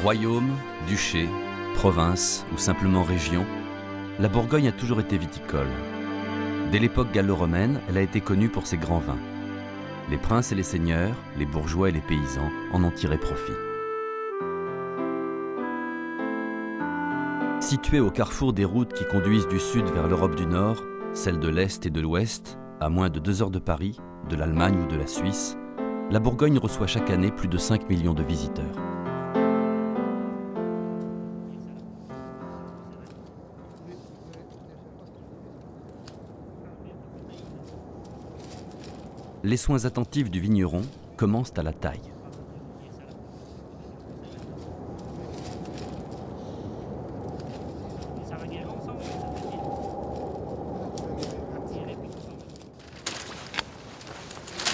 Royaume, duché, province ou simplement région, la Bourgogne a toujours été viticole. Dès l'époque gallo-romaine, elle a été connue pour ses grands vins. Les princes et les seigneurs, les bourgeois et les paysans en ont tiré profit. Située au carrefour des routes qui conduisent du sud vers l'Europe du Nord, celles de l'Est et de l'Ouest, à moins de 2 heures de Paris, de l'Allemagne ou de la Suisse, la Bourgogne reçoit chaque année plus de 5 millions de visiteurs. Les soins attentifs du vigneron commencent à la taille.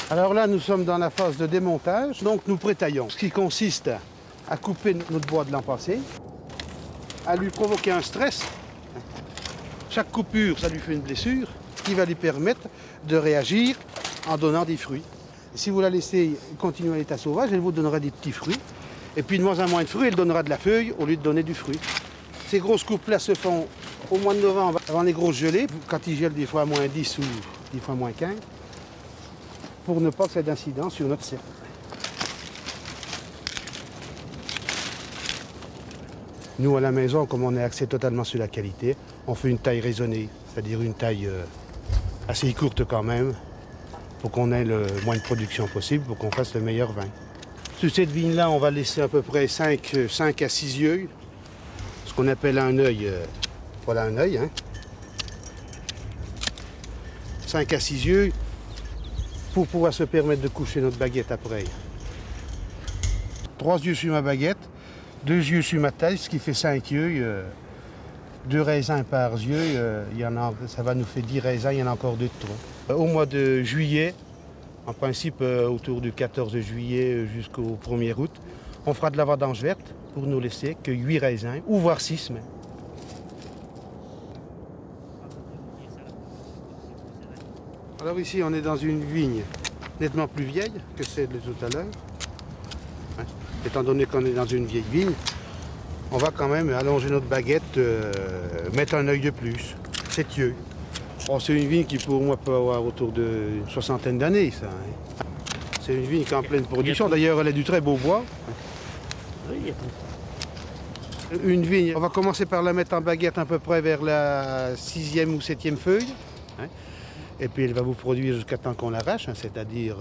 Alors là, nous sommes dans la phase de démontage, donc nous prétaillons, ce qui consiste à couper notre bois de l'an passé, à lui provoquer un stress. Chaque coupure, ça lui fait une blessure, qui va lui permettre de réagir en donnant des fruits. Et si vous la laissez continuer à l'état sauvage, elle vous donnera des petits fruits. Et puis de moins en moins de fruits, elle donnera de la feuille au lieu de donner du fruit. Ces grosses coupes-là se font au mois de novembre, avant les grosses gelées, quand ils gèlent des fois à moins 10 ou des fois moins 15, pour ne pas faire d'incident sur notre serre. Nous, à la maison, comme on est axé totalement sur la qualité, on fait une taille raisonnée, c'est-à-dire une taille assez courte quand même, pour qu'on ait le moins de production possible, pour qu'on fasse le meilleur vin. Sur cette vigne-là, on va laisser à peu près 5 à 6 yeux, ce qu'on appelle un œil. Voilà un œil. Hein. 5 à 6 yeux pour pouvoir se permettre de coucher notre baguette après. 3 yeux sur ma baguette, 2 yeux sur ma taille, ce qui fait 5 yeux. 2 raisins par yeux, ça va nous faire 10 raisins, il y en a encore 2 de trop. Au mois de juillet, en principe autour du 14 juillet jusqu'au 1er août, on fera de la vendange verte pour nous laisser que 8 raisins, ou voire 6 même. Alors ici, on est dans une vigne nettement plus vieille que celle de tout à l'heure. Hein. Étant donné qu'on est dans une vieille vigne, on va quand même allonger notre baguette, mettre un œil de plus, 7 yeux. Bon, c'est une vigne qui pour moi peut avoir autour d'une 60aine d'années, ça. Hein. C'est une vigne qui est en pleine production. D'ailleurs, elle a du très beau bois. Une vigne, on va commencer par la mettre en baguette à peu près vers la 6e ou 7e feuille. Hein. Et puis elle va vous produire jusqu'à temps qu'on l'arrache, hein, c'est-à-dire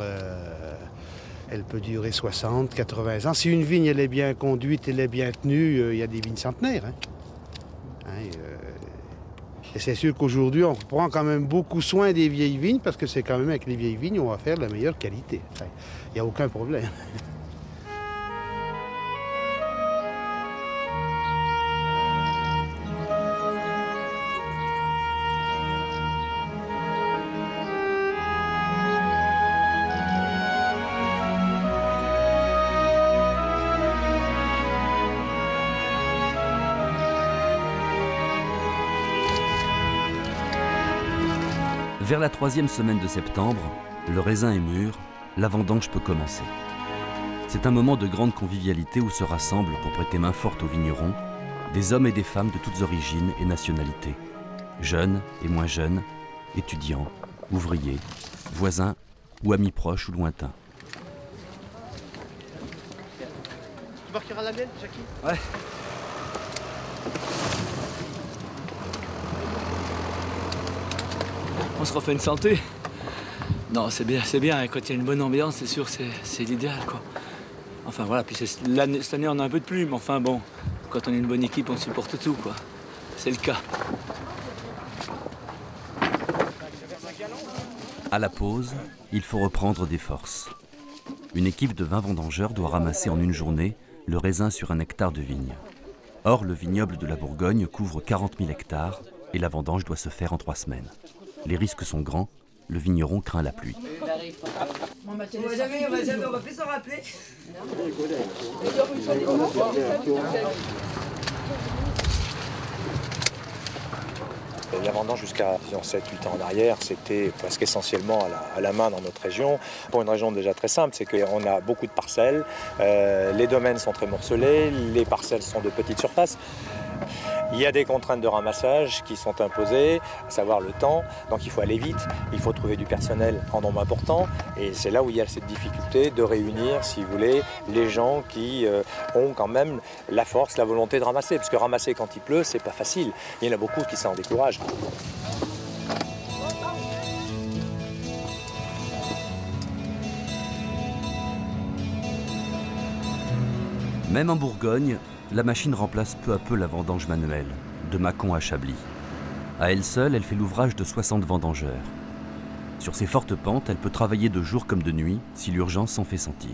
elle peut durer 60, 80 ans. Si une vigne elle est bien conduite, elle est bien tenue, il y a des vignes centenaires. Hein. Et c'est sûr qu'aujourd'hui, on prend quand même beaucoup soin des vieilles vignes parce que c'est quand même avec les vieilles vignes on va faire la meilleure qualité. Il n'y a aucun problème. Vers la 3e semaine de septembre, le raisin est mûr, la vendange peut commencer. C'est un moment de grande convivialité où se rassemblent pour prêter main forte aux vignerons des hommes et des femmes de toutes origines et nationalités, jeunes et moins jeunes, étudiants, ouvriers, voisins ou amis proches ou lointains. Tu marqueras la mienne, Jackie ? Ouais. On se refait une santé. Non, c'est bien. Quand il y a une bonne ambiance, c'est sûr, c'est l'idéal, quoi. Enfin, voilà. Puis cette année, on a un peu de pluie, mais enfin, bon, quand on est une bonne équipe, on supporte tout, quoi. C'est le cas. À la pause, il faut reprendre des forces. Une équipe de 20 vendangeurs doit ramasser en une journée le raisin sur 1 hectare de vigne. Or, le vignoble de la Bourgogne couvre 40 000 hectares et la vendange doit se faire en 3 semaines. Les risques sont grands, le vigneron craint la pluie. On va plus s'en rappeler. La vendange jusqu'à 7-8 ans en arrière, c'était presque essentiellement à la main dans notre région. Pour une raison déjà très simple, c'est qu'on a beaucoup de parcelles, les domaines sont très morcelés, les parcelles sont de petite surface. Il y a des contraintes de ramassage qui sont imposées, à savoir le temps, donc il faut aller vite, il faut trouver du personnel en nombre important, et c'est là où il y a cette difficulté de réunir, si vous voulez, les gens qui ont quand même la force, la volonté de ramasser, parce que ramasser quand il pleut, c'est pas facile. Il y en a beaucoup qui s'en découragent. Même en Bourgogne, la machine remplace peu à peu la vendange manuelle, de Mâcon à Chablis. À elle seule, elle fait l'ouvrage de 60 vendangeurs. Sur ces fortes pentes, elle peut travailler de jour comme de nuit, si l'urgence s'en fait sentir.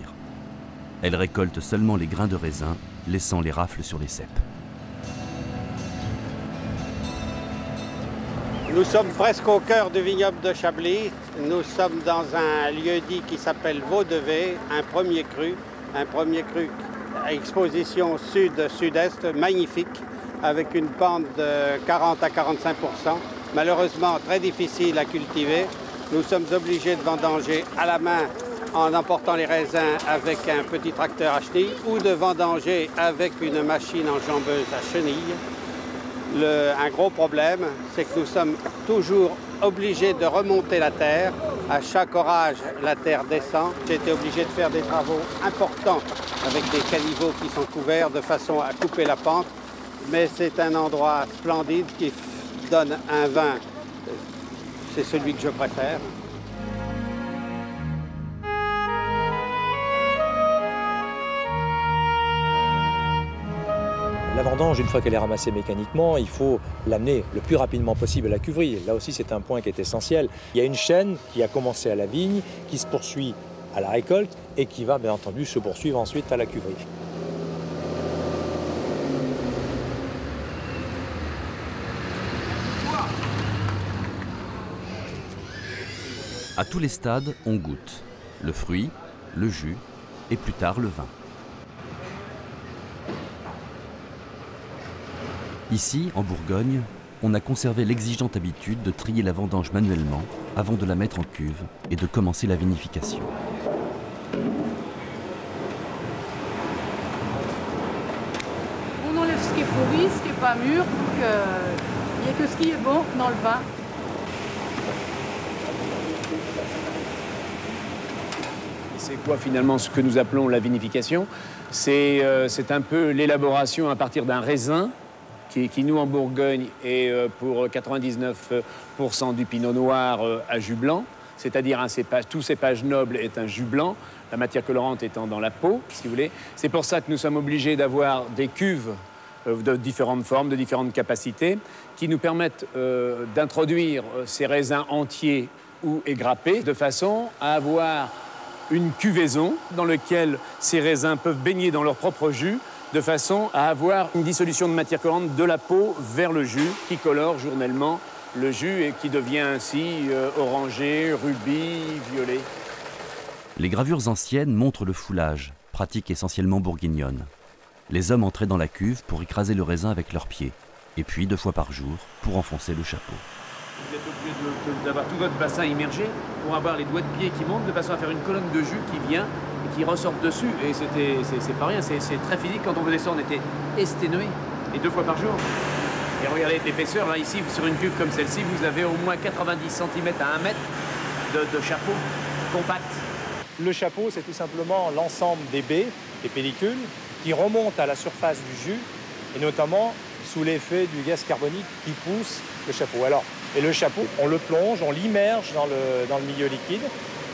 Elle récolte seulement les grains de raisin, laissant les rafles sur les ceps. Nous sommes presque au cœur du vignoble de Chablis. Nous sommes dans un lieu-dit qui s'appelle Vaudevet, un premier cru à exposition sud-sud-est, magnifique, avec une pente de 40 à 45 %. Malheureusement, très difficile à cultiver. Nous sommes obligés de vendanger à la main en emportant les raisins avec un petit tracteur à chenilles ou de vendanger avec une machine enjambeuse à chenilles. Un gros problème, c'est que nous sommes toujours obligés de remonter la terre. À chaque orage, la terre descend. J'ai été obligé de faire des travaux importants avec des caniveaux qui sont couverts de façon à couper la pente. Mais c'est un endroit splendide qui donne un vin. C'est celui que je préfère. La vendange, une fois qu'elle est ramassée mécaniquement, il faut l'amener le plus rapidement possible à la cuverie. Là aussi, c'est un point qui est essentiel. Il y a une chaîne qui a commencé à la vigne, qui se poursuit à la récolte et qui va, bien entendu, se poursuivre ensuite à la cuverie. À tous les stades, on goûte le fruit, le jus et plus tard le vin. Ici, en Bourgogne, on a conservé l'exigeante habitude de trier la vendange manuellement avant de la mettre en cuve et de commencer la vinification. On enlève ce qui est pourri, ce qui n'est pas mûr, pour qu'il n'y ait que ce qui est bon dans le vin. C'est quoi finalement ce que nous appelons la vinification? C'est un peu l'élaboration à partir d'un raisin qui nous en Bourgogne est pour 99% du pinot noir à jus blanc, c'est-à-dire un cépage, tout cépage noble est un jus blanc, la matière colorante étant dans la peau, si vous voulez. C'est pour ça que nous sommes obligés d'avoir des cuves de différentes formes, de différentes capacités, qui nous permettent d'introduire ces raisins entiers ou égrappés, de façon à avoir une cuvaison dans laquelle ces raisins peuvent baigner dans leur propre jus, de façon à avoir une dissolution de matière colorante de la peau vers le jus, qui colore journellement le jus et qui devient ainsi orangé, rubis, violet. Les gravures anciennes montrent le foulage, pratique essentiellement bourguignonne. Les hommes entraient dans la cuve pour écraser le raisin avec leurs pieds, et puis 2 fois par jour pour enfoncer le chapeau. Vous êtes obligé d'avoir tout votre bassin immergé pour avoir les doigts de pied qui montent de façon à faire une colonne de jus qui vient et qui ressort dessus. Et c'est pas rien, c'est très physique. Quand on faisait ça, on était exténué. Et 2 fois par jour. Et regardez l'épaisseur, là, ici, sur une cuve comme celle-ci, vous avez au moins 90 cm à 1 mètre de chapeau compact. Le chapeau, c'est tout simplement l'ensemble des baies, des pellicules, qui remontent à la surface du jus, et notamment sous l'effet du gaz carbonique qui pousse le chapeau. Et le chapeau, on le plonge, on l'immerge dans le milieu liquide,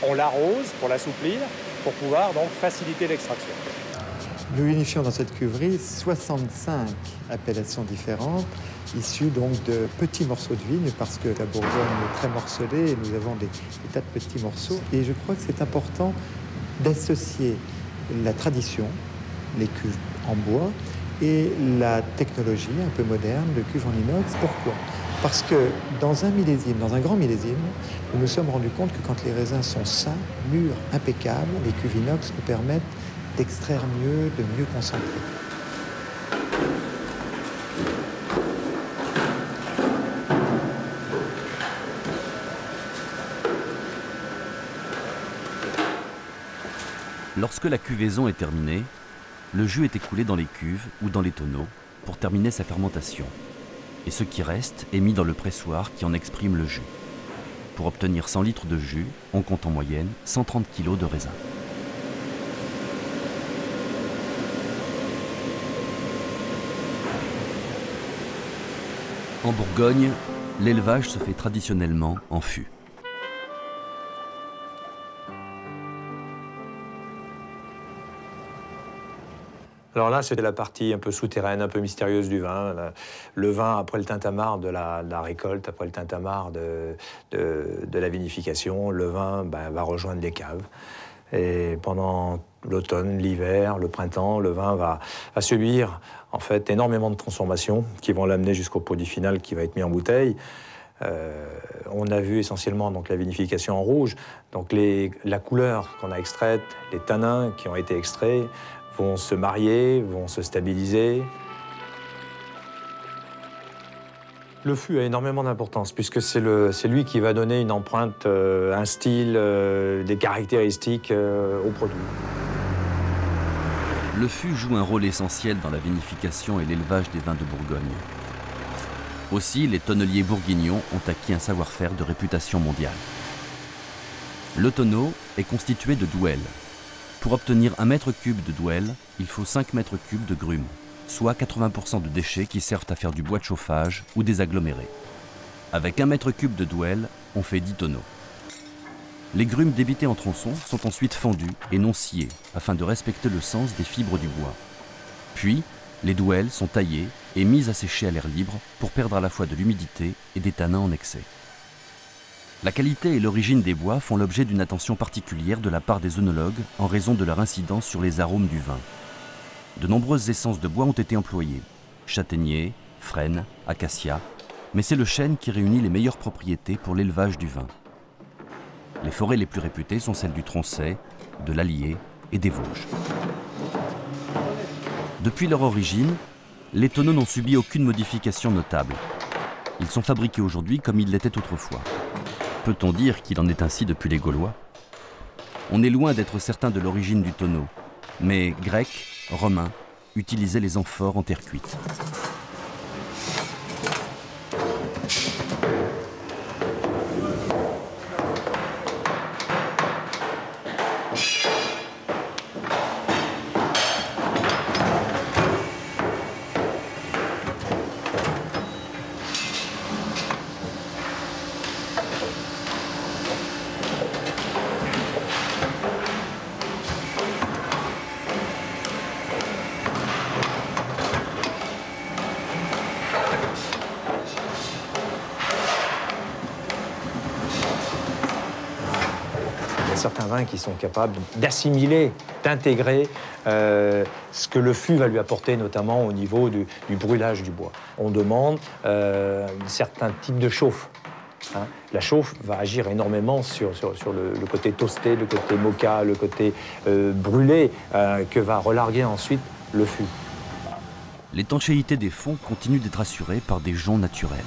on l'arrose pour l'assouplir, pour pouvoir donc faciliter l'extraction. Nous vinifions dans cette cuverie 65 appellations différentes, issues donc de petits morceaux de vigne, parce que la Bourgogne est très morcelée et nous avons des tas de petits morceaux. Et je crois que c'est important d'associer la tradition, les cuves en bois, et la technologie un peu moderne de cuves en inox. Pourquoi ? Parce que dans un millésime, dans un grand millésime, nous nous sommes rendus compte que quand les raisins sont sains, mûrs, impeccables, les cuves inox nous permettent d'extraire mieux, de mieux concentrer. Lorsque la cuvaison est terminée, le jus est écoulé dans les cuves ou dans les tonneaux pour terminer sa fermentation. Et ce qui reste est mis dans le pressoir qui en exprime le jus. Pour obtenir 100 litres de jus, on compte en moyenne 130 kg de raisin. En Bourgogne, l'élevage se fait traditionnellement en fût. Alors là, c'était la partie un peu souterraine, un peu mystérieuse du vin. Le vin, après le tintamarre de la récolte, après le tintamarre de la vinification, le vin va rejoindre les caves. Et pendant l'automne, l'hiver, le printemps, le vin va subir en fait énormément de transformations qui vont l'amener jusqu'au produit final qui va être mis en bouteille. On a vu essentiellement donc, la vinification en rouge, donc la couleur qu'on a extraite, les tanins qui ont été extraits, vont se marier, vont se stabiliser. Le fût a énormément d'importance puisque c'est lui qui va donner une empreinte, un style, des caractéristiques au produit. Le fût joue un rôle essentiel dans la vinification et l'élevage des vins de Bourgogne. Aussi, les tonneliers bourguignons ont acquis un savoir-faire de réputation mondiale. Le tonneau est constitué de douelles. Pour obtenir 1 mètre cube de douelle, il faut 5 mètres cubes de grumes, soit 80% de déchets qui servent à faire du bois de chauffage ou des agglomérés. Avec 1 mètre cube de douelle, on fait 10 tonneaux. Les grumes débitées en tronçons sont ensuite fendues et non sciées, afin de respecter le sens des fibres du bois. Puis, les douelles sont taillées et mises à sécher à l'air libre pour perdre à la fois de l'humidité et des tanins en excès. La qualité et l'origine des bois font l'objet d'une attention particulière de la part des œnologues en raison de leur incidence sur les arômes du vin. De nombreuses essences de bois ont été employées, châtaignier, frêne, acacia, mais c'est le chêne qui réunit les meilleures propriétés pour l'élevage du vin. Les forêts les plus réputées sont celles du Tronchet, de l'Allier et des Vosges. Depuis leur origine, les tonneaux n'ont subi aucune modification notable. Ils sont fabriqués aujourd'hui comme ils l'étaient autrefois. Peut-on dire qu'il en est ainsi depuis les Gaulois? On est loin d'être certain de l'origine du tonneau, mais Grecs, Romains utilisaient les amphores en terre cuite. Certains vins qui sont capables d'assimiler, d'intégrer ce que le fût va lui apporter, notamment au niveau du brûlage du bois. On demande certains types de chauffe. Hein. La chauffe va agir énormément sur le côté toasté, le côté moka, le côté brûlé, que va relarguer ensuite le fût. L'étanchéité des fonds continue d'être assurée par des joncs naturels.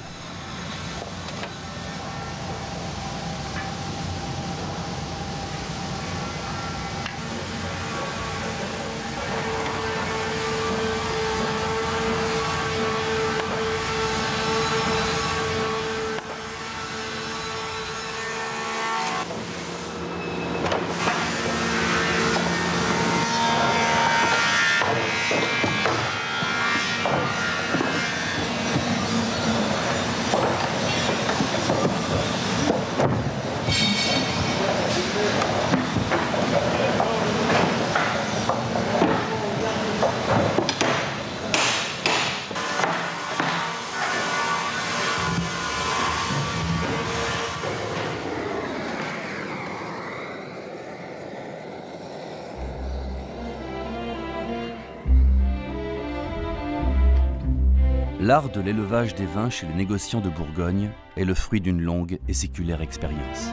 L'art de l'élevage des vins chez les négociants de Bourgogne est le fruit d'une longue et séculaire expérience.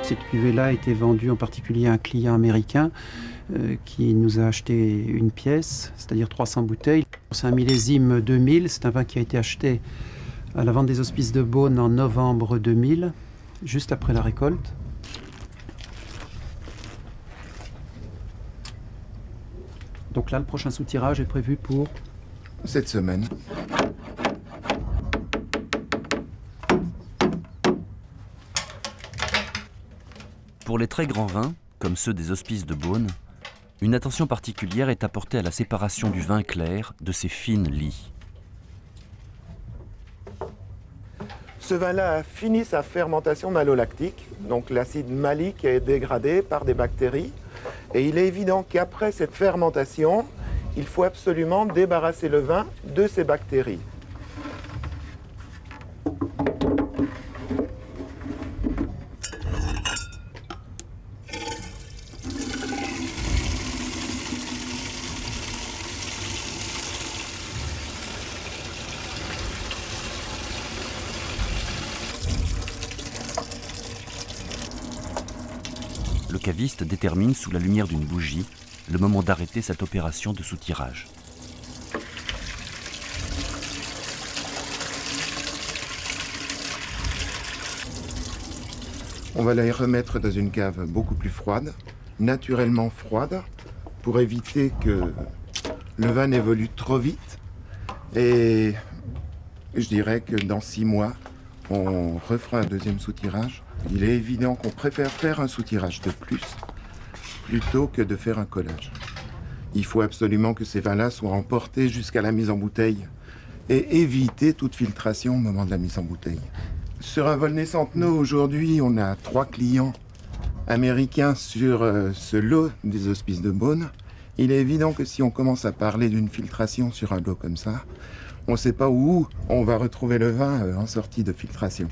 Cette cuvée-là a été vendue en particulier à un client américain qui nous a acheté une pièce, c'est-à-dire 300 bouteilles. C'est un millésime 2000, c'est un vin qui a été acheté à la vente des Hospices de Beaune en novembre 2000. juste après la récolte. Donc là, le prochain soutirage est prévu pour cette semaine. Pour les très grands vins, comme ceux des hospices de Beaune, une attention particulière est apportée à la séparation du vin clair de ses fines lies. Ce vin-là a fini sa fermentation malolactique, donc l'acide malique est dégradé par des bactéries. Et il est évident qu'après cette fermentation, il faut absolument débarrasser le vin de ces bactéries. Le caviste détermine sous la lumière d'une bougie le moment d'arrêter cette opération de soutirage. On va la remettre dans une cave beaucoup plus froide, naturellement froide, pour éviter que le vin n'évolue trop vite. Et je dirais que dans 6 mois, on refera un deuxième soutirage. Il est évident qu'on préfère faire un soutirage de plus plutôt que de faire un collage. Il faut absolument que ces vins-là soient emportés jusqu'à la mise en bouteille et éviter toute filtration au moment de la mise en bouteille. Sur un Volnay Centenot, aujourd'hui, on a 3 clients américains sur ce lot des hospices de Beaune. Il est évident que si on commence à parler d'une filtration sur un lot comme ça, on ne sait pas où on va retrouver le vin en sortie de filtration.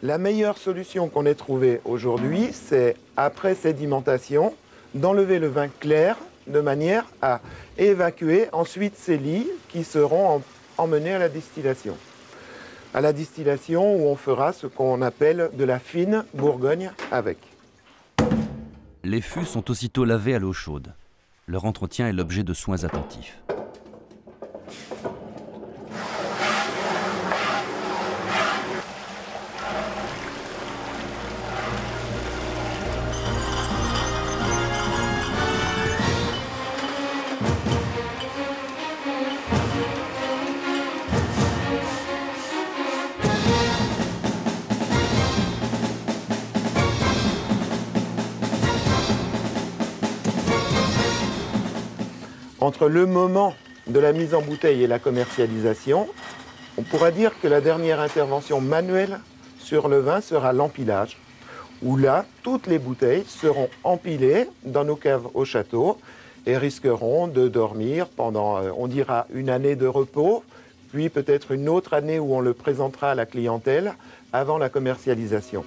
La meilleure solution qu'on ait trouvée aujourd'hui, c'est, après sédimentation, d'enlever le vin clair de manière à évacuer ensuite ces lies qui seront emmenées à la distillation. À la distillation où on fera ce qu'on appelle de la fine Bourgogne avec. Les fûts sont aussitôt lavés à l'eau chaude. Leur entretien est l'objet de soins attentifs. Entre le moment de la mise en bouteille et la commercialisation, on pourra dire que la dernière intervention manuelle sur le vin sera l'empilage, où là, toutes les bouteilles seront empilées dans nos caves au château et risqueront de dormir pendant, on dira, une année de repos, puis peut-être une autre année où on le présentera à la clientèle avant la commercialisation.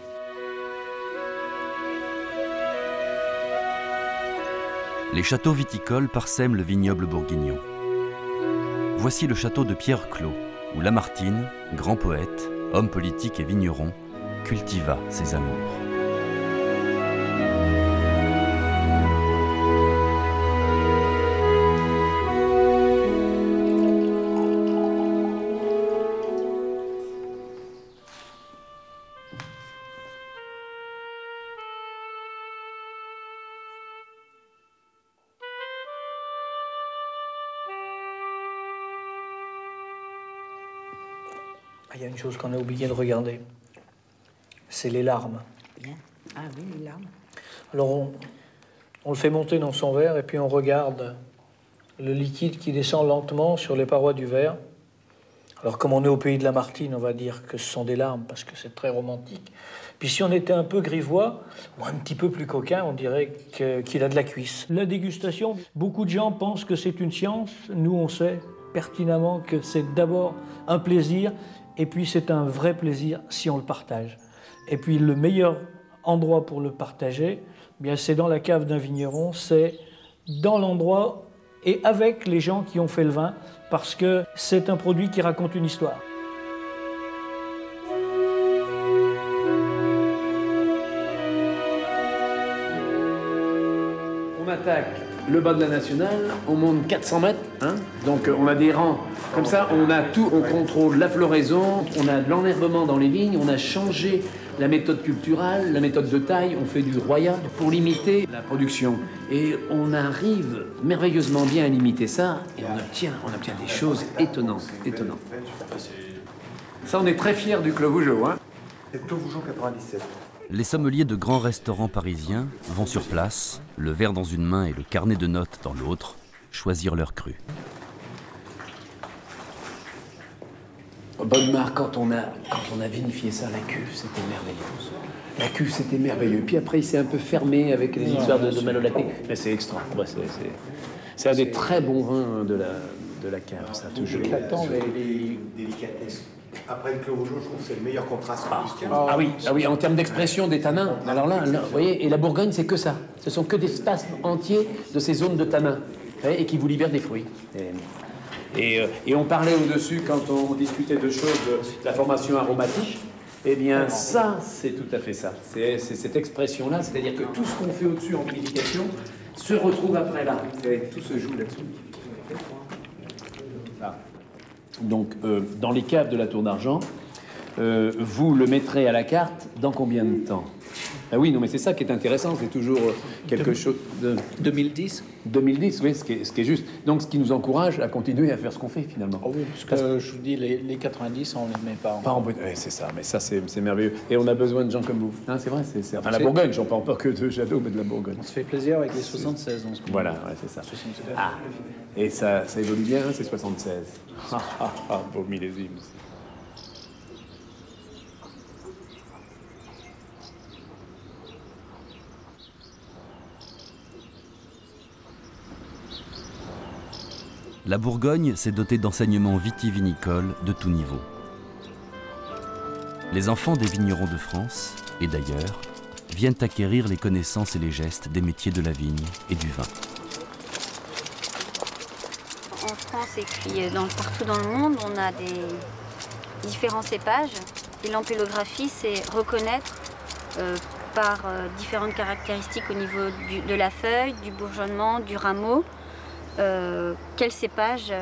Les châteaux viticoles parsèment le vignoble bourguignon. Voici le château de Pierre Clos, où Lamartine, grand poète, homme politique et vigneron, cultiva ses amours. Il y a une chose qu'on a oublié de regarder, c'est les larmes. Ah oui, les larmes. Alors on le fait monter dans son verre et puis on regarde le liquide qui descend lentement sur les parois du verre. Alors comme on est au pays de Lamartine, on va dire que ce sont des larmes parce que c'est très romantique. Puis si on était un peu grivois ou un petit peu plus coquin, on dirait qu'il a de la cuisse. La dégustation, beaucoup de gens pensent que c'est une science. Nous, on sait pertinemment que c'est d'abord un plaisir et puis c'est un vrai plaisir si on le partage. Et puis le meilleur endroit pour le partager, bien c'est dans la cave d'un vigneron, c'est dans l'endroit et avec les gens qui ont fait le vin, parce que c'est un produit qui raconte une histoire. On attaque le bas de la nationale, on monte 400 mètres, hein, donc on a des rangs. Comme ça, on a tout, on contrôle la floraison, on a de l'enherbement dans les vignes, on a changé la méthode culturelle, la méthode de taille, on fait du royal pour limiter la production. Et on arrive merveilleusement bien à limiter ça, et on obtient des choses étonnantes, étonnantes. Ça, on est très fiers du Clos Vougeot, hein. C'est Clos Vougeot 97. Les sommeliers de grands restaurants parisiens vont sur place, le verre dans une main et le carnet de notes dans l'autre, choisir leur cru. Bonnemar, quand on a vinifié ça, la cuve, c'était merveilleux. La cuve, c'était merveilleux. Puis après, il s'est un peu fermé avec les histoires de malolaté. Mais c'est extra. Ouais, c'est un des très bons vins de la cave, ça, toujours. Éclatant, les délicatesses. Après le Clos Vougeot, je trouve que c'est le meilleur contraste. Ah oui, en termes d'expression des tanins. Alors là, vous voyez, et la Bourgogne, c'est que ça. Ce sont que des espaces entiers de ces zones de tanins, et qui vous libèrent des fruits. Et on parlait au-dessus, quand on discutait de choses, de la formation aromatique, eh bien ça, c'est tout à fait ça. C'est cette expression-là, c'est-à-dire que tout ce qu'on fait au-dessus en vinification se retrouve après là. Tout se joue là-dessus. Ah. Donc, dans les caves de la Tour d'Argent, vous le mettrez à la carte dans combien de temps? Ah oui, non, mais c'est ça qui est intéressant, c'est toujours quelque chose de... 2010 2010, oui, ce qui est juste. Donc, ce qui nous encourage à continuer à faire ce qu'on fait, finalement. Oh oui, parce que je vous dis, les 90, on ne les met pas en... Oui, c'est ça, mais ça, c'est merveilleux. Et on a besoin de gens comme vous. Hein, c'est vrai, enfin, la Bourgogne, j'en parle pas que de Jadot, mais de la Bourgogne. On se fait plaisir avec les 76, en ce moment. Voilà, ouais, c'est ça. 76. Ah, et ça évolue bien, hein, c'est 76. Beau millésime. La Bourgogne s'est dotée d'enseignements vitivinicoles de tout niveau. Les enfants des vignerons de France, et d'ailleurs, viennent acquérir les connaissances et les gestes des métiers de la vigne et du vin. En France et puis partout dans le monde, on a des différents cépages. Et l'ampélographie, c'est reconnaître par différentes caractéristiques au niveau de la feuille, du bourgeonnement, du rameau, quel cépage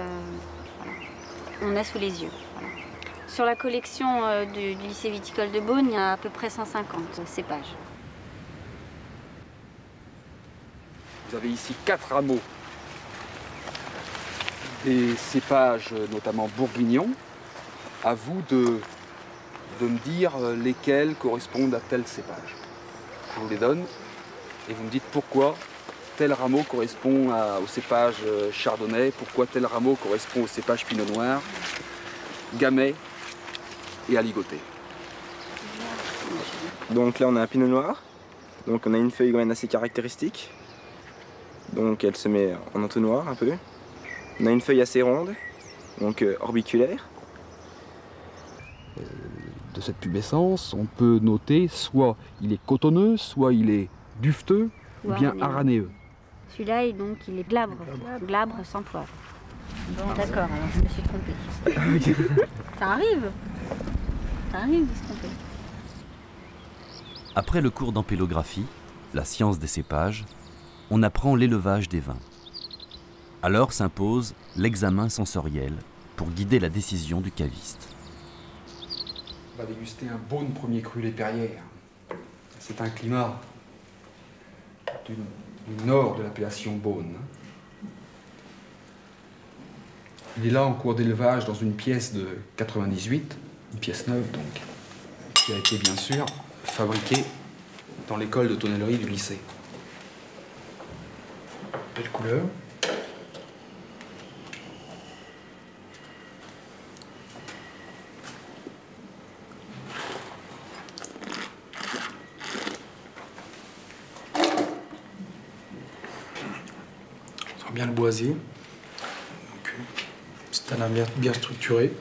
on a sous les yeux. Voilà. Sur la collection du lycée viticole de Beaune, il y a à peu près 150 cépages. Vous avez ici 4 rameaux, des cépages notamment bourguignons. À vous de me dire lesquels correspondent à tel cépage. Je vous les donne et vous me dites pourquoi tel rameau correspond au cépage chardonnay, pourquoi tel rameau correspond au cépage pinot noir, gamay et aligoté. Donc là on a un pinot noir, donc on a une feuille quand même assez caractéristique, donc elle se met en entonnoir un peu. On a une feuille assez ronde, donc orbiculaire. De cette pubescence, on peut noter soit il est cotonneux, soit il est dufteux, ou bien aranéeux. Celui-là, donc, il est glabre, glabre sans poivre. Bon, d'accord, alors je me suis trompée. Ça arrive de se tromper. Après le cours d'ampélographie, la science des cépages, on apprend l'élevage des vins. Alors s'impose l'examen sensoriel pour guider la décision du caviste. On va déguster un Beaune premier cru Les Perrières. C'est un climat du nord de l'appellation Beaune. Il est là en cours d'élevage dans une pièce de 98, une pièce neuve donc, qui a été bien sûr fabriquée dans l'école de tonnellerie du lycée. Belle couleur. Bien le boisier, c'est un air bien structuré,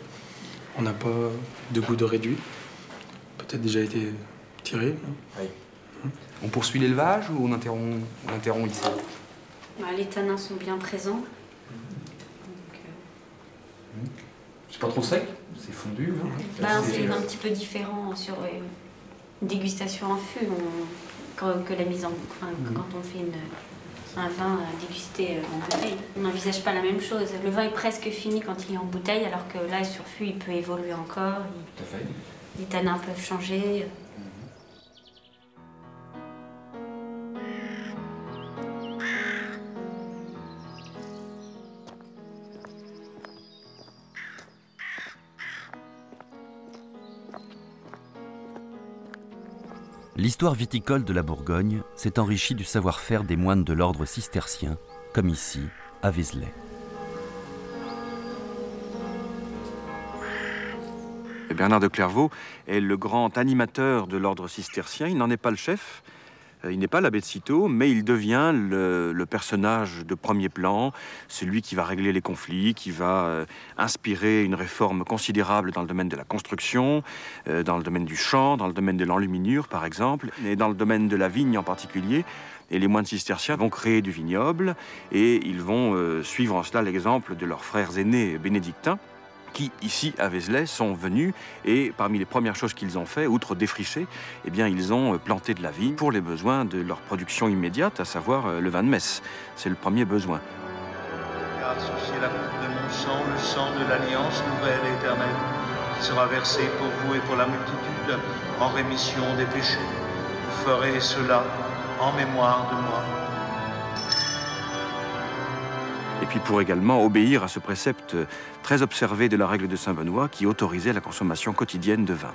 on n'a pas de goût de réduit, peut-être déjà été tiré. Oui. On poursuit l'élevage ou on interrompt ici? Les tanins sont bien présents. C'est pas trop sec? C'est fondu? C'est un petit peu différent sur une dégustation en fût que la mise en... quand on fait un vin dégusté en bouteille. On n'envisage pas la même chose. Le vin est presque fini quand il est en bouteille, alors que là, sur fût, il peut évoluer encore. Tout à fait. Les tanins peuvent changer. L'histoire viticole de la Bourgogne s'est enrichie du savoir-faire des moines de l'ordre cistercien, comme ici, à Vézelay. Bernard de Clairvaux est le grand animateur de l'ordre cistercien. Il n'en est pas le chef, il n'est pas l'abbé de Cîteaux, mais il devient le personnage de premier plan, celui qui va régler les conflits, qui va inspirer une réforme considérable dans le domaine de la construction, dans le domaine du chant, dans le domaine de l'enluminure par exemple, et dans le domaine de la vigne en particulier. Et les moines cisterciens vont créer du vignoble et ils vont suivre en cela l'exemple de leurs frères aînés bénédictins, qui, ici, à Vézelay, sont venus et parmi les premières choses qu'ils ont fait, outre défricher, eh bien, ils ont planté de la vigne pour les besoins de leur production immédiate, à savoir le vin de messe. C'est le premier besoin. Car ceci est la coupe de mon sang, le sang de l'alliance nouvelle et éternelle, qui sera versé pour vous et pour la multitude en rémission des péchés. Vous ferez cela en mémoire de moi. Et puis pour également obéir à ce précepte très observé de la règle de Saint-Benoît qui autorisait la consommation quotidienne de vin.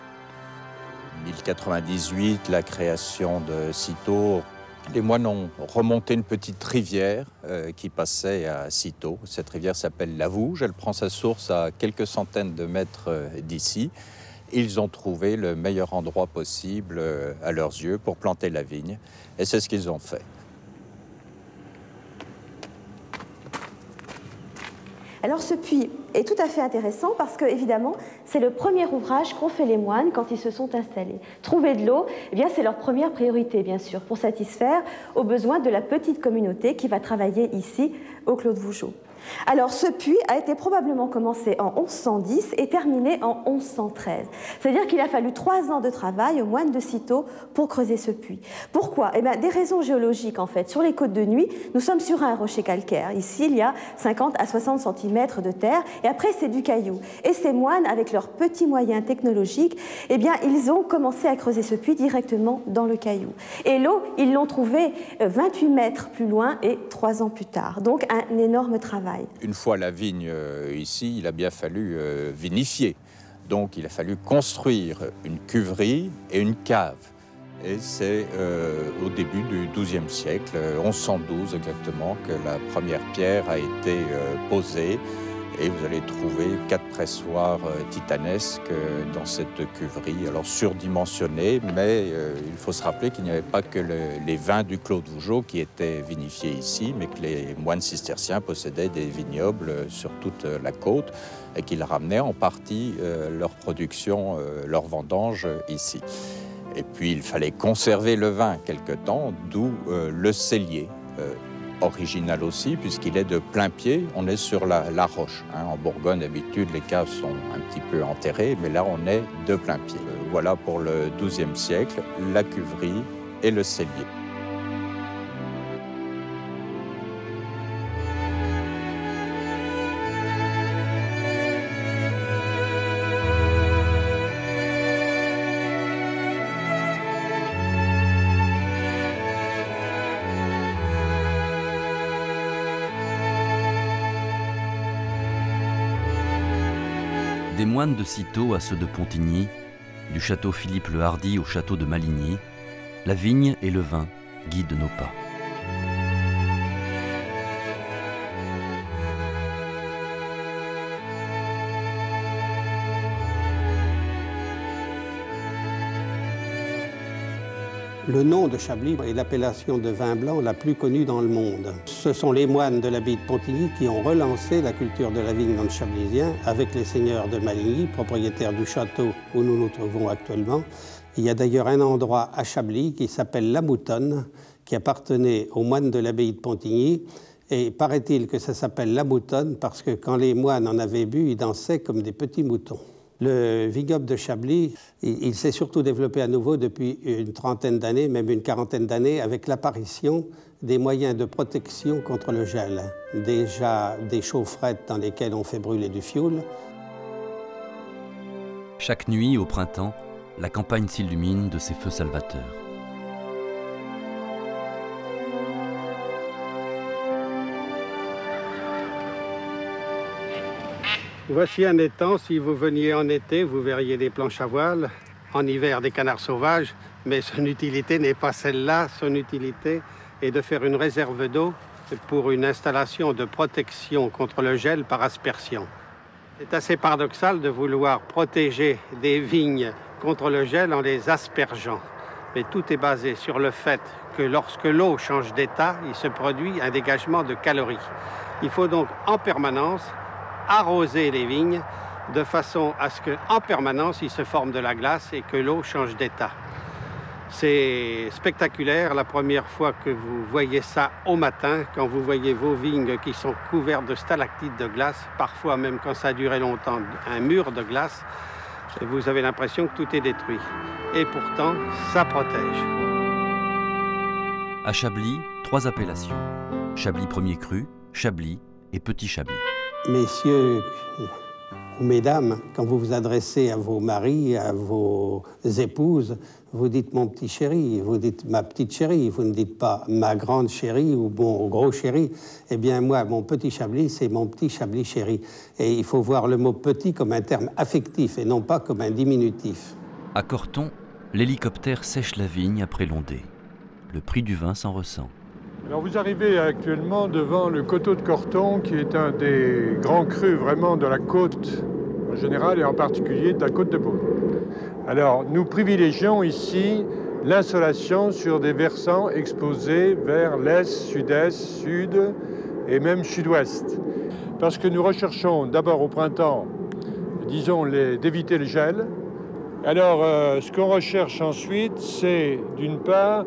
1098, la création de Cîteaux. Les moines ont remonté une petite rivière qui passait à Cîteaux. Cette rivière s'appelle la Vouge, elle prend sa source à quelques centaines de mètres d'ici. Ils ont trouvé le meilleur endroit possible à leurs yeux pour planter la vigne et c'est ce qu'ils ont fait. Alors ce puits est tout à fait intéressant parce que, évidemment, c'est le premier ouvrage qu'ont fait les moines quand ils se sont installés. Trouver de l'eau, eh bien, c'est leur première priorité, bien sûr, pour satisfaire aux besoins de la petite communauté qui va travailler ici, au Clos de Vougeot. Alors ce puits a été probablement commencé en 1110 et terminé en 1113. C'est-à-dire qu'il a fallu 3 ans de travail aux moines de Cîteaux pour creuser ce puits. Pourquoi? Eh bien, des raisons géologiques en fait. Sur les côtes de Nuit, nous sommes sur un rocher calcaire. Ici, il y a 50 à 60 cm de terre et après c'est du caillou. Et ces moines, avec leurs petits moyens technologiques, eh bien, ils ont commencé à creuser ce puits directement dans le caillou. Et l'eau, ils l'ont trouvée 28 mètres plus loin et 3 ans plus tard. Donc un énorme travail. Une fois la vigne ici, il a bien fallu vinifier. Donc il a fallu construire une cuverie et une cave. Et c'est au début du XIIe siècle, 1112 exactement, que la première pierre a été posée. Et vous allez trouver 4 pressoirs titanesques dans cette cuverie, alors surdimensionnés, mais il faut se rappeler qu'il n'y avait pas que les vins du Clos de Vougeot qui étaient vinifiés ici, mais que les moines cisterciens possédaient des vignobles sur toute la côte et qu'ils ramenaient en partie leur production, leur vendange ici. Et puis il fallait conserver le vin quelque temps, d'où le cellier. Original aussi, puisqu'il est de plein pied, on est sur la roche. En Bourgogne, d'habitude, les caves sont un petit peu enterrées, mais là, on est de plein pied. Voilà pour le XIIe siècle, la cuverie et le cellier. Des moines de Cîteaux à ceux de Pontigny, du château Philippe le Hardy au château de Maligny, la vigne et le vin guident nos pas. Le nom de Chablis est l'appellation de vin blanc la plus connue dans le monde. Ce sont les moines de l'abbaye de Pontigny qui ont relancé la culture de la vigne dans le Chablisien avec les seigneurs de Maligny, propriétaires du château où nous nous trouvons actuellement. Il y a d'ailleurs un endroit à Chablis qui s'appelle La Moutonne, qui appartenait aux moines de l'abbaye de Pontigny. Et paraît-il que ça s'appelle La Moutonne parce que quand les moines en avaient bu, ils dansaient comme des petits moutons. Le vignoble de Chablis, il s'est surtout développé à nouveau depuis une trentaine d'années, même une quarantaine d'années, avec l'apparition des moyens de protection contre le gel. Déjà des chaufferettes dans lesquelles on fait brûler du fioul. Chaque nuit, au printemps, la campagne s'illumine de ces feux salvateurs. Voici un étang. Si vous veniez en été, vous verriez des planches à voile. En hiver, des canards sauvages. Mais son utilité n'est pas celle-là. Son utilité est de faire une réserve d'eau pour une installation de protection contre le gel par aspersion. C'est assez paradoxal de vouloir protéger des vignes contre le gel en les aspergeant. Mais tout est basé sur le fait que lorsque l'eau change d'état, il se produit un dégagement de calories. Il faut donc en permanence arroser les vignes de façon à ce qu'en permanence, il se forme de la glace et que l'eau change d'état. C'est spectaculaire la première fois que vous voyez ça au matin, quand vous voyez vos vignes qui sont couvertes de stalactites de glace, parfois même quand ça a duré longtemps, un mur de glace, vous avez l'impression que tout est détruit. Et pourtant, ça protège. À Chablis, 3 appellations. Chablis premier cru, Chablis et Petit Chablis. Messieurs ou mesdames, quand vous vous adressez à vos maris, à vos épouses, vous dites mon petit chéri, vous dites ma petite chérie, vous ne dites pas ma grande chérie ou mon gros chéri. Eh bien moi, mon petit Chablis, c'est mon petit Chablis chéri. Et il faut voir le mot petit comme un terme affectif et non pas comme un diminutif. À Corton, l'hélicoptère sèche la vigne après l'ondée. Le prix du vin s'en ressent. Alors vous arrivez actuellement devant le coteau de Corton, qui est un des grands crus vraiment de la côte en général et en particulier de la côte de Beaune. Alors nous privilégions ici l'insolation sur des versants exposés vers l'est, sud-est, sud et même sud-ouest. Parce que nous recherchons d'abord au printemps, disons, d'éviter le gel. Alors ce qu'on recherche ensuite, c'est d'une part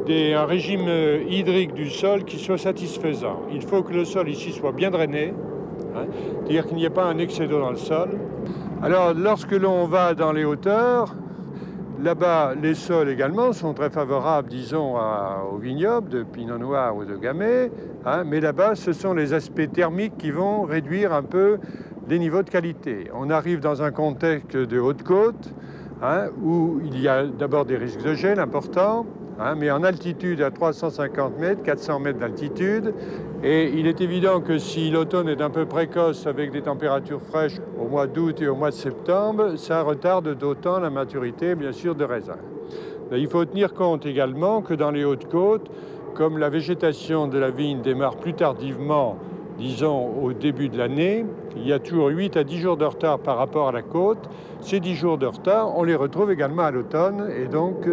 un régime hydrique du sol qui soit satisfaisant. Il faut que le sol ici soit bien drainé, c'est-à-dire qu'il n'y ait pas un excès d'eau dans le sol. Alors, lorsque l'on va dans les hauteurs, là-bas, les sols également sont très favorables, disons, au vignoble de Pinot Noir ou de Gamay, mais là-bas, ce sont les aspects thermiques qui vont réduire un peu les niveaux de qualité. On arrive dans un contexte de haute côte, où il y a d'abord des risques de gel importants, mais en altitude à 350 mètres, 400 mètres d'altitude. Et il est évident que si l'automne est un peu précoce avec des températures fraîches au mois d'août et au mois de septembre, ça retarde d'autant la maturité, bien sûr, de raisin. Il faut tenir compte également que dans les Hautes-Côtes, comme la végétation de la vigne démarre plus tardivement, disons au début de l'année, il y a toujours 8 à 10 jours de retard par rapport à la côte. Ces 10 jours de retard, on les retrouve également à l'automne et donc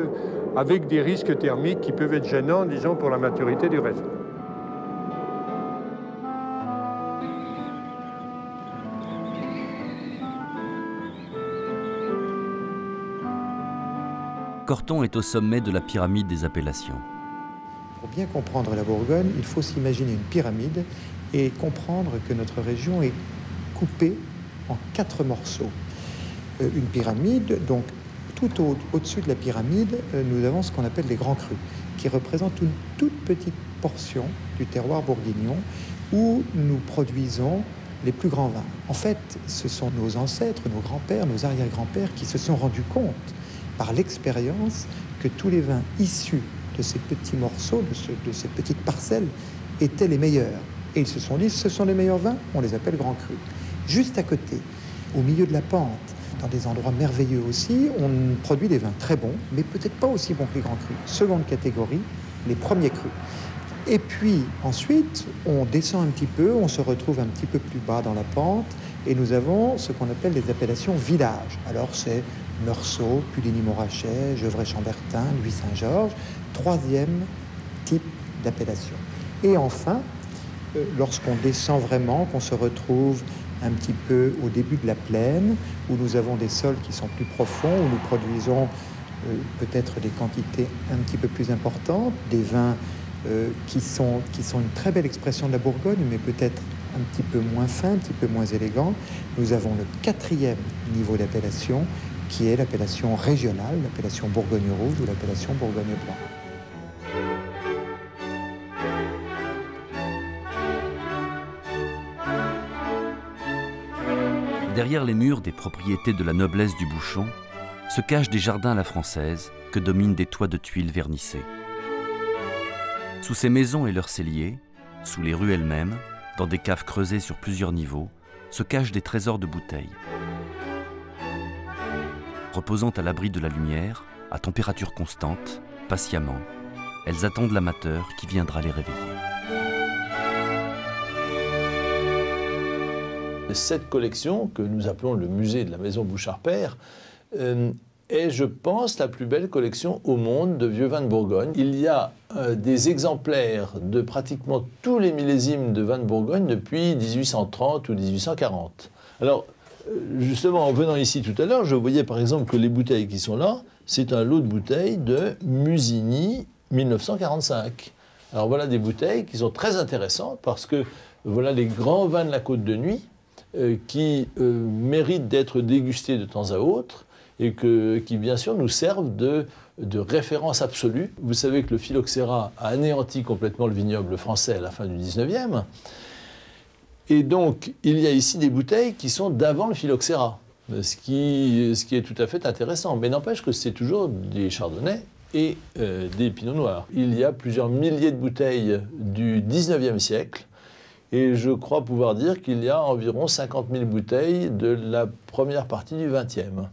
avec des risques thermiques qui peuvent être gênants, disons, pour la maturité du raisin. Corton est au sommet de la pyramide des appellations. Pour bien comprendre la Bourgogne, il faut s'imaginer une pyramide et comprendre que notre région est coupée en 4 morceaux. Une pyramide, donc tout au-dessus de la pyramide, nous avons ce qu'on appelle les grands crus, qui représentent une toute petite portion du terroir bourguignon où nous produisons les plus grands vins. En fait, ce sont nos ancêtres, nos grands-pères, nos arrière-grands-pères qui se sont rendus compte par l'expérience que tous les vins issus de ces petits morceaux, de ces petites parcelles, étaient les meilleurs. Et ils se sont dit, ce sont les meilleurs vins, on les appelle grands crus. Juste à côté, au milieu de la pente, dans des endroits merveilleux aussi, on produit des vins très bons, mais peut-être pas aussi bons que les grands crus. Seconde catégorie, les premiers crus. Et puis ensuite, on descend un petit peu, on se retrouve un petit peu plus bas dans la pente, et nous avons ce qu'on appelle les appellations village. Alors c'est Meursault, Puligny-Morachet, Gevrey-Chambertin, Louis-Saint-Georges, 3e type d'appellation. Et enfin, lorsqu'on descend vraiment, qu'on se retrouve un petit peu au début de la plaine, où nous avons des sols qui sont plus profonds, où nous produisons peut-être des quantités un petit peu plus importantes, des vins qui sont une très belle expression de la Bourgogne, mais peut-être un petit peu moins fin, un petit peu moins élégant. Nous avons le 4e niveau d'appellation, qui est l'appellation régionale, l'appellation Bourgogne rouge ou l'appellation Bourgogne blanc. Derrière les murs des propriétés de la noblesse du Bouchon se cachent des jardins à la française que dominent des toits de tuiles vernissées. Sous ces maisons et leurs celliers, sous les rues elles-mêmes, dans des caves creusées sur plusieurs niveaux, se cachent des trésors de bouteilles. Reposant à l'abri de la lumière, à température constante, patiemment, elles attendent l'amateur qui viendra les réveiller. Cette collection, que nous appelons le musée de la maison Bouchard-Père, est, je pense, la plus belle collection au monde de vieux vins de Bourgogne. Il y a des exemplaires de pratiquement tous les millésimes de vins de Bourgogne depuis 1830 ou 1840. Alors, justement, en venant ici tout à l'heure, je voyais par exemple que les bouteilles qui sont là, c'est un lot de bouteilles de Musigny 1945. Alors voilà des bouteilles qui sont très intéressantes parce que voilà les grands vins de la Côte de Nuit qui méritent d'être dégustés de temps à autre et qui, bien sûr, nous servent de référence absolue. Vous savez que le phylloxéra a anéanti complètement le vignoble français à la fin du 19e. Et donc, il y a ici des bouteilles qui sont d'avant le phylloxéra, ce qui est tout à fait intéressant. Mais n'empêche que c'est toujours des chardonnays et des pinots noirs. Il y a plusieurs milliers de bouteilles du 19e siècle. Et je crois pouvoir dire qu'il y a environ 50 000 bouteilles de la première partie du XXe.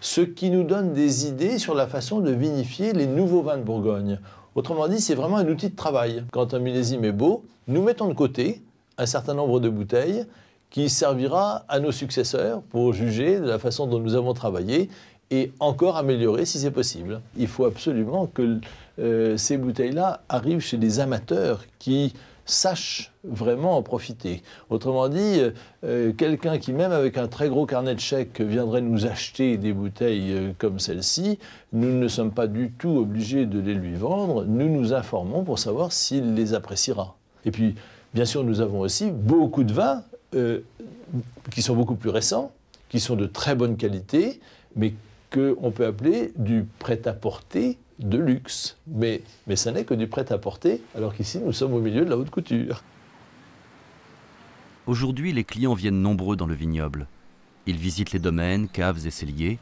Ce qui nous donne des idées sur la façon de vinifier les nouveaux vins de Bourgogne. Autrement dit, c'est vraiment un outil de travail. Quand un millésime est beau, nous mettons de côté un certain nombre de bouteilles qui servira à nos successeurs pour juger de la façon dont nous avons travaillé et encore améliorer si c'est possible. Il faut absolument que ces bouteilles-là arrivent chez des amateurs qui sachent vraiment en profiter. Autrement dit, quelqu'un qui, même avec un très gros carnet de chèques, viendrait nous acheter des bouteilles comme celle-ci, nous ne sommes pas du tout obligés de les lui vendre, nous nous informons pour savoir s'il les appréciera. Et puis, bien sûr, nous avons aussi beaucoup de vins qui sont beaucoup plus récents, qui sont de très bonne qualité, mais qu'on peut appeler du prêt-à-porter de luxe. Mais ça n'est que du prêt-à-porter, alors qu'ici, nous sommes au milieu de la haute couture. Aujourd'hui, les clients viennent nombreux dans le vignoble. Ils visitent les domaines, caves et celliers,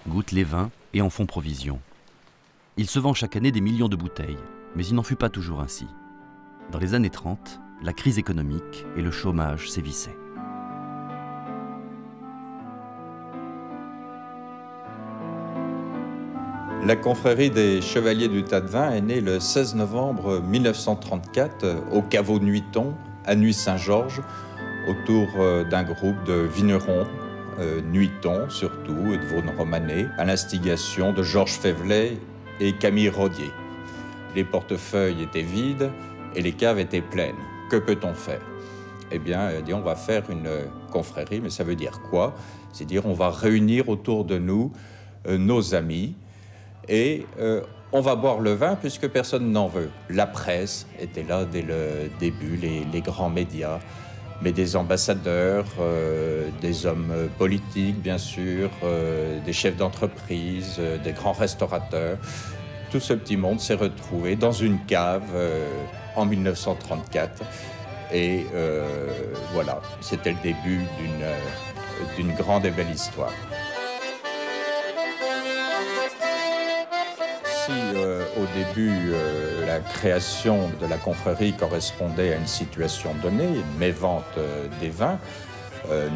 goûtent les vins et en font provision. Il se vend chaque année des millions de bouteilles, mais il n'en fut pas toujours ainsi. Dans les années 30, la crise économique et le chômage sévissaient. La confrérie des Chevaliers du Tas de Vin est née le 16 novembre 1934 au caveau Nuiton, à Nuit-Saint-Georges, autour d'un groupe de vignerons, Nuiton surtout, et de Vaune-Romanée, à l'instigation de Georges Févelet et Camille Rodier. Les portefeuilles étaient vides et les caves étaient pleines. Que peut-on faire? Eh bien, on va faire une confrérie, mais ça veut dire quoi? C'est-à-dire on va réunir autour de nous nos amis, et on va boire le vin puisque personne n'en veut. La presse était là dès le début, les grands médias, mais des ambassadeurs, des hommes politiques bien sûr, des chefs d'entreprise, des grands restaurateurs. Tout ce petit monde s'est retrouvé dans une cave en 1934 et voilà, c'était le début d'une grande et belle histoire. Si au début la création de la confrérie correspondait à une situation donnée, une mévente des vins,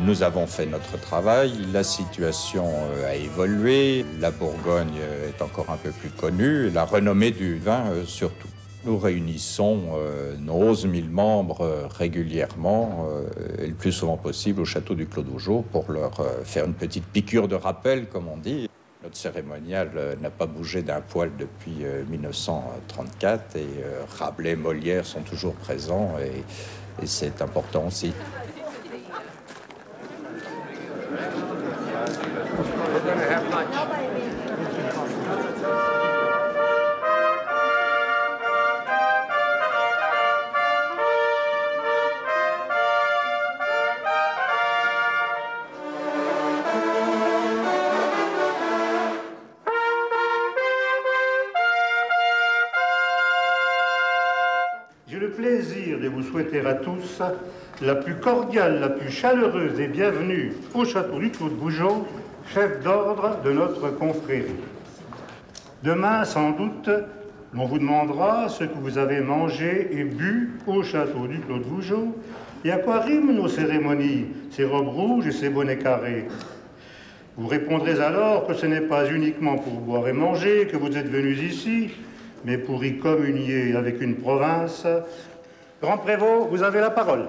nous avons fait notre travail, la situation a évolué, la Bourgogne est encore un peu plus connue, et la renommée du vin surtout. Nous réunissons nos 11 000 membres régulièrement, et le plus souvent possible au château du Clos d'Augeot pour leur faire une petite piqûre de rappel, comme on dit. Notre cérémonial n'a pas bougé d'un poil depuis 1934 et Rabelais, Molière sont toujours présents et c'est important aussi. vous souhaiter à tous la plus cordiale, la plus chaleureuse et bienvenue au château du Clos de Vougeot, chef d'ordre de notre confrérie. Demain, sans doute, on vous demandera ce que vous avez mangé et bu au château du Clos de Vougeot et à quoi riment nos cérémonies, ces robes rouges et ces bonnets carrés. Vous répondrez alors que ce n'est pas uniquement pour boire et manger que vous êtes venus ici, mais pour y communier avec une province. Grand Prévôt, vous avez la parole.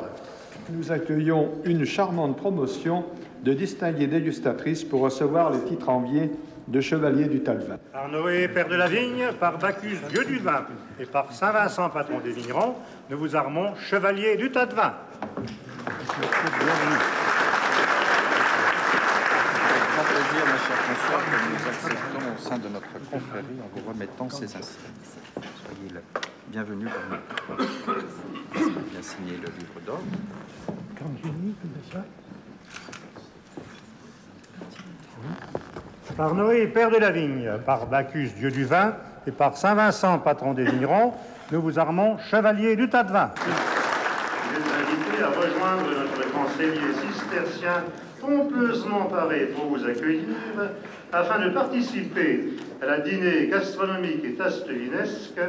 Nous accueillons une charmante promotion de distinguées dégustatrices pour recevoir les titres enviés de chevalier du tas de vin. Par Noé, père de la vigne, par Bacchus, dieu du vin, et par Saint Vincent, patron des vignerons, nous vous armons chevalier du tas de vin. Grand plaisir, ma chère consoeur, que nous acceptons au sein de notre confrérie en vous remettant ces assiettes. Soyez le bienvenue parmi nous. Bien signé le livre d'ordre. Par Noé, père de la vigne, par Bacchus, dieu du vin, et par Saint Vincent, patron des vignerons, nous vous armons chevalier du tas de vin. Vous êtes invités à rejoindre notre conseiller cistercien pompeusement paré pour vous accueillir, afin de participer à la dîner gastronomique et tastevinesque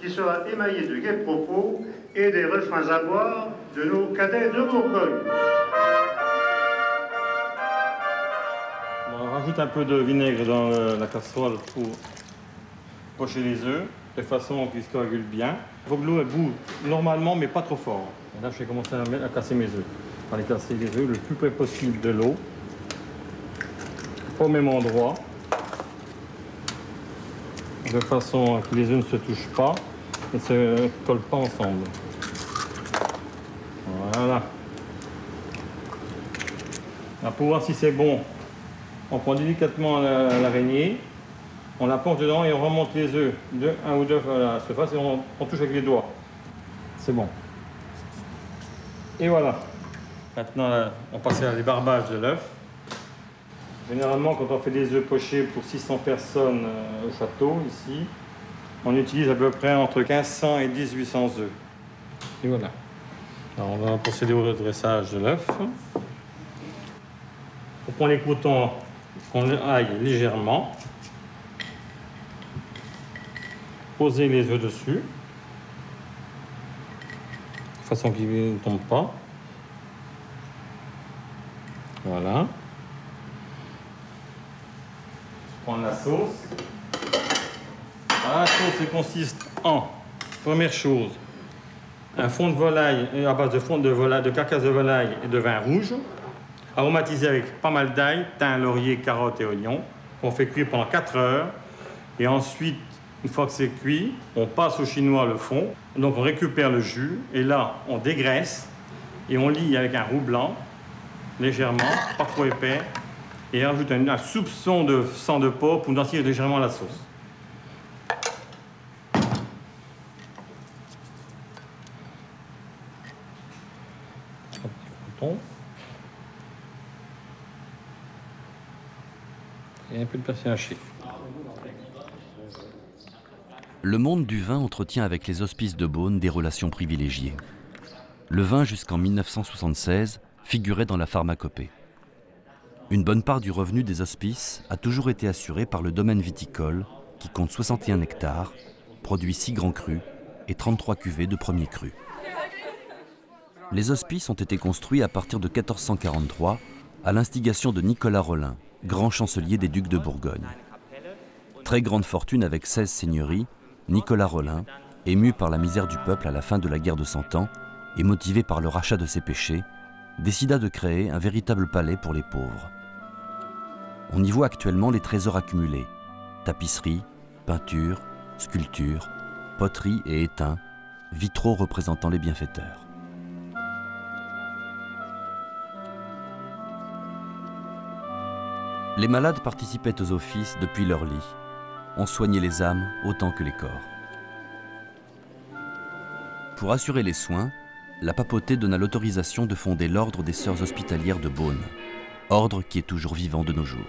qui sera émaillée de gais propos et des refrains à boire de nos cadets de Bourgogne. On rajoute un peu de vinaigre dans la casserole pour pocher les œufs, de façon qu'ils se coagulent bien. Il faut que l'eau boue normalement, mais pas trop fort. Et là, je vais commencer à casser mes œufs. On va les casser les œufs le plus près possible de l'eau, au même endroit, de façon à que les œufs ne se touchent pas et ne se collent pas ensemble. Voilà. Là, pour voir si c'est bon, on prend délicatement l'araignée, on la plonge dedans et on remonte les œufs de un ou deux à la surface et on touche avec les doigts. C'est bon. Et voilà. Maintenant, on passe à l'ébarbage de l'œuf. Généralement, quand on fait des œufs pochés pour 600 personnes au château, ici, on utilise à peu près entre 1500 et 1800 œufs. Et voilà. Alors, on va procéder au redressage de l'œuf. On prend les croûtons qu'on aille légèrement. Poser les œufs dessus, de façon qu'ils ne tombent pas. Voilà. Prendre la sauce. La sauce elle consiste en, première chose, un fond de volaille à base de carcasse de volaille et de vin rouge, aromatisé avec pas mal d'ail, thym, laurier, carottes et oignons. On fait cuire pendant 4 heures et ensuite, une fois que c'est cuit, on passe au chinois le fond. Donc on récupère le jus et là, on dégraisse et on lie avec un roux blanc, légèrement, pas trop épais, et on ajoute un soupçon de sang de porc pour densifier légèrement la sauce. Et un peu de persil haché. Le monde du vin entretient avec les hospices de Beaune des relations privilégiées. Le vin, jusqu'en 1976, figurait dans la pharmacopée. Une bonne part du revenu des hospices a toujours été assurée par le domaine viticole, qui compte 61 hectares, produit 6 grands crus et 33 cuvées de premier cru. Les hospices ont été construits à partir de 1443, à l'instigation de Nicolas Rolin, grand chancelier des ducs de Bourgogne. Très grande fortune avec 16 seigneuries, Nicolas Rolin, ému par la misère du peuple à la fin de la guerre de Cent Ans et motivé par le rachat de ses péchés, décida de créer un véritable palais pour les pauvres. On y voit actuellement les trésors accumulés, tapisseries, peintures, sculptures, poteries et étains, vitraux représentant les bienfaiteurs. Les malades participaient aux offices depuis leur lit. On soignait les âmes autant que les corps. Pour assurer les soins, la papauté donna l'autorisation de fonder l'ordre des Sœurs hospitalières de Beaune, ordre qui est toujours vivant de nos jours.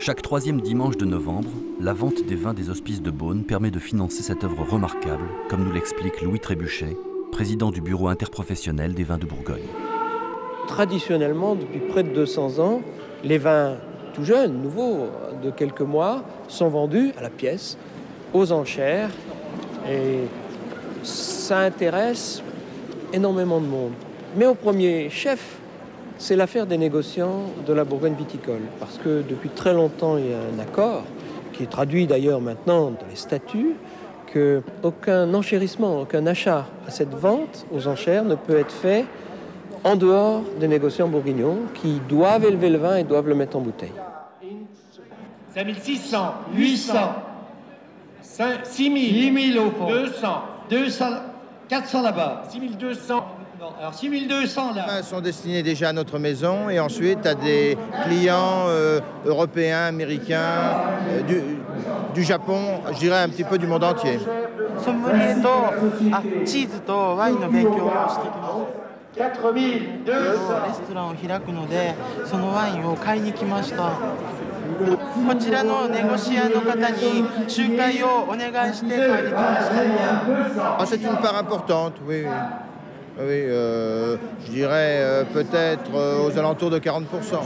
Chaque troisième dimanche de novembre, la vente des vins des Hospices de Beaune permet de financer cette œuvre remarquable, comme nous l'explique Louis Trébuchet, président du bureau interprofessionnel des vins de Bourgogne. Traditionnellement, depuis près de 200 ans, les vins tout jeunes, nouveaux, de quelques mois, sont vendus à la pièce, aux enchères, et ça intéresse énormément de monde. Mais au premier chef, c'est l'affaire des négociants de la Bourgogne viticole, parce que depuis très longtemps, il y a un accord, qui est traduit d'ailleurs maintenant dans les statuts, qu'aucun enchérissement, aucun achat à cette vente aux enchères ne peut être fait en dehors des négociants bourguignons qui doivent élever le vin et doivent le mettre en bouteille. 5600, 800, 6000 au fond, 200, 400 là-bas, 6200. Alors 6200 là. Les vins sont destinés déjà à notre maison et ensuite à des clients européens, américains, du Japon, je dirais un petit peu du monde entier. 4200. レストランを開くので、そのワインを買いに来ました。こちらのネゴシアの方に仲介をお願いして買いに来ました。C'est une part importante, oui. Oui, je dirais peut-être aux alentours de 40%. 3100,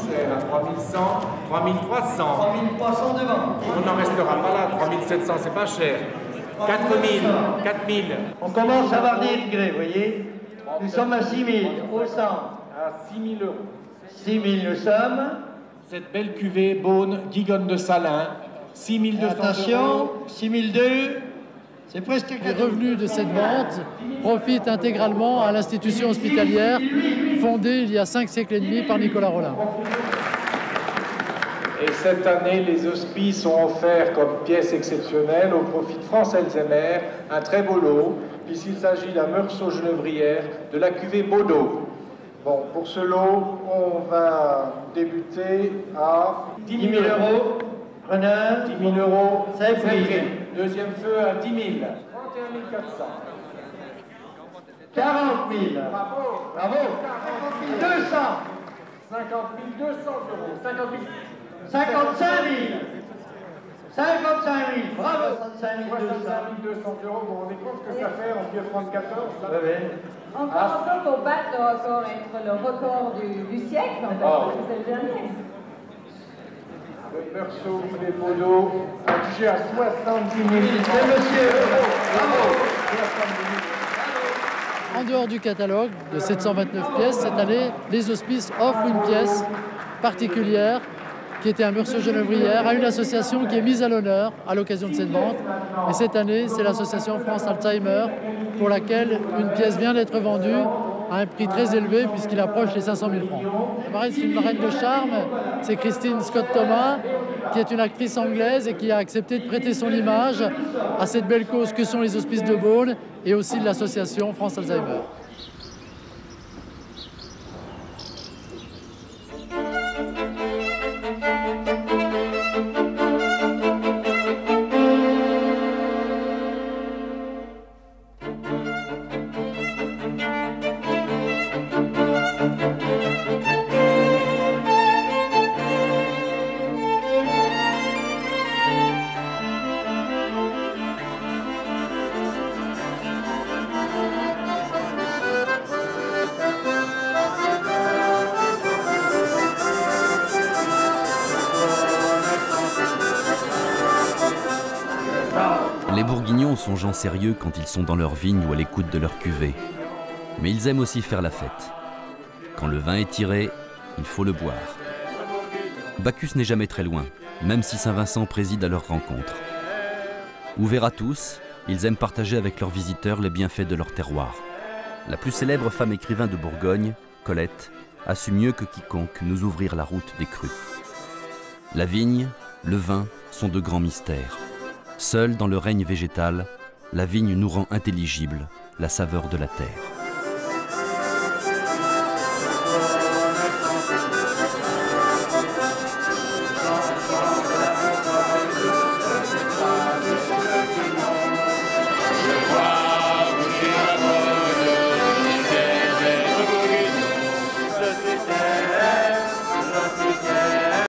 3300. 3300 devant. On n'en restera pas là, 3700, c'est pas cher. 4000, 4000. On commence à avoir des degrés, vous voyez. Nous sommes à 6000, au centre. À 6000 €. 6000 nous sommes. Cette belle cuvée Beaune, Guigonne de Salins, 6200 €. Attention, 6002. C'est presque les revenus de cette vente profitent intégralement à l'institution hospitalière fondée il y a 5 siècles et demi par Nicolas Rollin. Et cette année, les hospices ont offert comme pièce exceptionnelle au profit de France Alzheimer un très beau lot, puisqu'il s'agit d'un Meursault genévrière de la cuvée Baudot. Bon, pour ce lot, on va débuter à 10 000 €. Preneur, 10 000 €, c'est pris. Deuxième feu à 10 000. 31 400. 40 000. Bravo. Bravo. 200. 50 200 €. 55 000. 55 000. Bravo. 65 200 €. Vous vous rendez compte ce que ça fait en vieux 34 ça? Encore pour battre le record, être le record du siècle, en fait, parce que c'est le dernier. Le Meursault des Baudot, adjugé à 70 000 €. Monsieur, bravo. En dehors du catalogue de 729 pièces, cette année, les hospices offrent une pièce particulière qui était un Meursault genévrière à une association qui est mise à l'honneur à l'occasion de cette vente. Et cette année, c'est l'association France Alzheimer pour laquelle une pièce vient d'être vendue à un prix très élevé puisqu'il approche les 500 000 francs. La marraine, c'est une marraine de charme, c'est Christine Scott Thomas, qui est une actrice anglaise et qui a accepté de prêter son image à cette belle cause que sont les Hospices de Beaune et aussi de l'association France Alzheimer. Les Bourguignons sont gens sérieux quand ils sont dans leur vigne ou à l'écoute de leur cuvée. Mais ils aiment aussi faire la fête. Quand le vin est tiré, il faut le boire. Bacchus n'est jamais très loin, même si Saint-Vincent préside à leur rencontre. Ouverts à tous, ils aiment partager avec leurs visiteurs les bienfaits de leur terroir. La plus célèbre femme écrivain de Bourgogne, Colette, a su mieux que quiconque nous ouvrir la route des crus. La vigne, le vin sont de grands mystères. Seul dans le règne végétal, la vigne nous rend intelligible la saveur de la terre.